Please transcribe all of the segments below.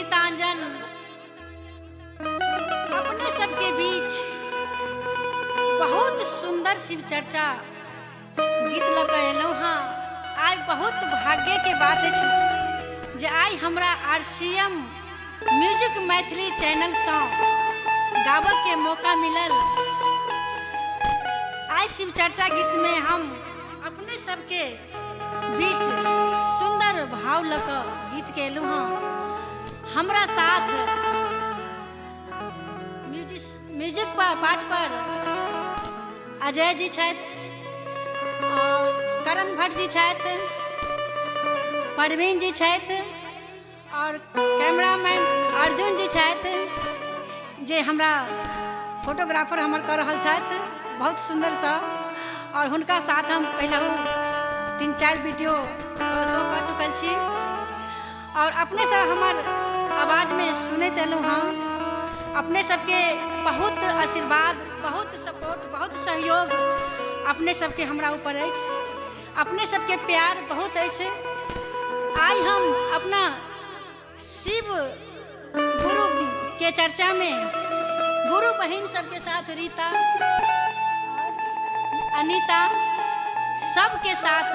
गीतांजन अपने सबके बीच बहुत सुंदर शिव चर्चा गीत लगा एलौ हाँ। आज बहुत भाग्य के बात है जे आई हमरा RCM म्यूजिक मैथिली चैनल से गावे के मौका मिलल। आज शिव चर्चा गीत में हम अपने सबके बीच सुंदर भाव लगा गीत के एलू हाँ। हमरा साथ म्यूजिक पर पाठ पर अजय जी छथि और करण भट्ट जी छथि, परवीन जी छथि और कैमरामैन अर्जुन जी छथि जे हमरा फोटोग्राफर हमर कर रहल छथि बहुत सुंदर सा। और हुनका साथ हम पहले 3-4 वीडियो शो कर चुकल छी और अपने सब हमार आवाज में सुनते एलू हाँ। अपने सबके बहुत आशीर्वाद, बहुत सपोर्ट, बहुत सहयोग अपने सबके हमरा ऊपर है, अपने सबके प्यार बहुत है। आज हम अपना शिव गुरु के चर्चा में गुरु बहन सबके साथ रीता, अनीता सबके साथ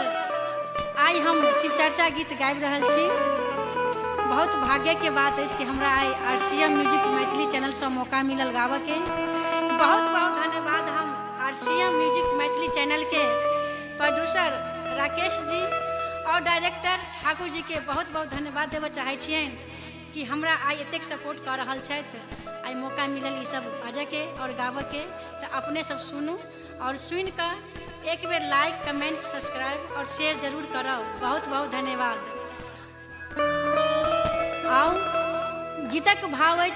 आज हम शिव चर्चा गीत गाबि रहल छी। बहुत भाग्य के बात है कि हमरा आई RCM म्यूजिक मैथिली चैनल से मौका मिलल गावे के। बहुत बहुत धन्यवाद हम RCM म्यूजिक मैथिली चैनल के प्रोड्यूसर राकेश जी और डायरेक्टर ठाकुर जी के बहुत बहुत धन्यवाद देवे चाहे छियन कि हमरा आई एतेक सपोर्ट कर रहल छथि। आई मौका मिलल ई सब बाजे के और गावे के, तो अपने सब सुनू और सुन कर एक बेर लाइक, कमेंट, सब्सक्राइब और शेयर जरूर करो। बहुत बहुत धन्यवाद। आओ गीतक भाव है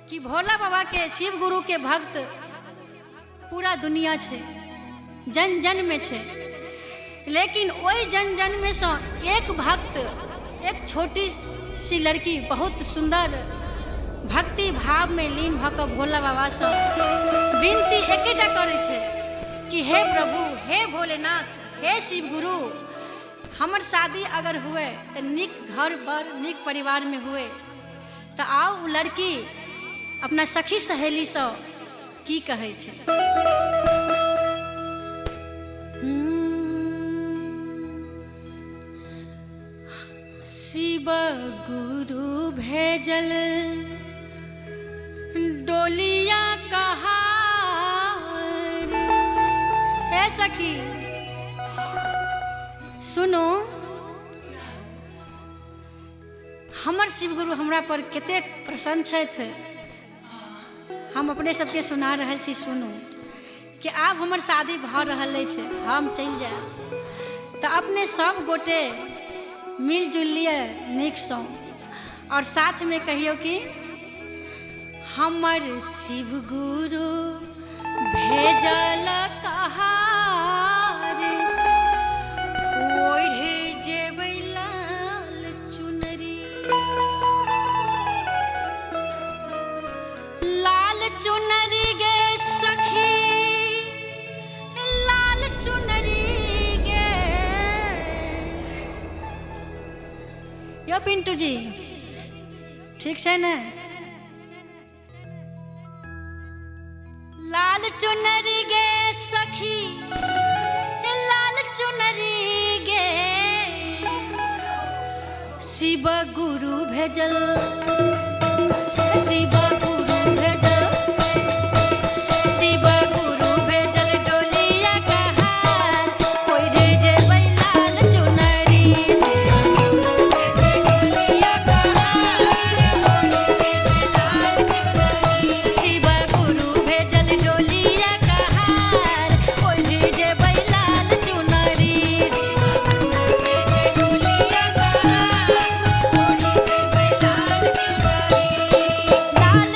कि भोला बाबा के शिव गुरु के भक्त पूरा दुनिया छे, जन जन में छे, लेकिन वही जन जन में से एक भक्त, एक छोटी सी लड़की बहुत सुंदर भक्ति भाव में लीन भक भोला बाबा से विनती एकेटा करे छे कि हे प्रभु, हे भोलेनाथ, हे शिव गुरु, हमर शादी अगर हुए तो निक घर पर, निक परिवार में हुए, तो आओ लड़की अपना सखी सहेली से की कहे छे। शिव गुरु भेजल डोलिया कहार, हे सखी सुनो, हमर शिव गुरु हमरा पर कतेक प्रसन्न छथि। हम अपने सबके सुना रहल छी, सुनू कि आब हमर शादी भ रहल अछि, हम चलि जाएब तो अपने सब गोटे मिलजुल लिए नीक सँ और साथ में कहियो कि हमर शिव गुरु भेजल कहार, चुनरी गे सखी, लाल चुनरी गे। यो पिंटू जी ठीक है ना? लाल चुनरी गे सखी, लाल चुनरी गे, शिव गुरु भेजल, शिव गुरु भेजल, लाल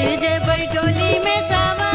डोली में सवार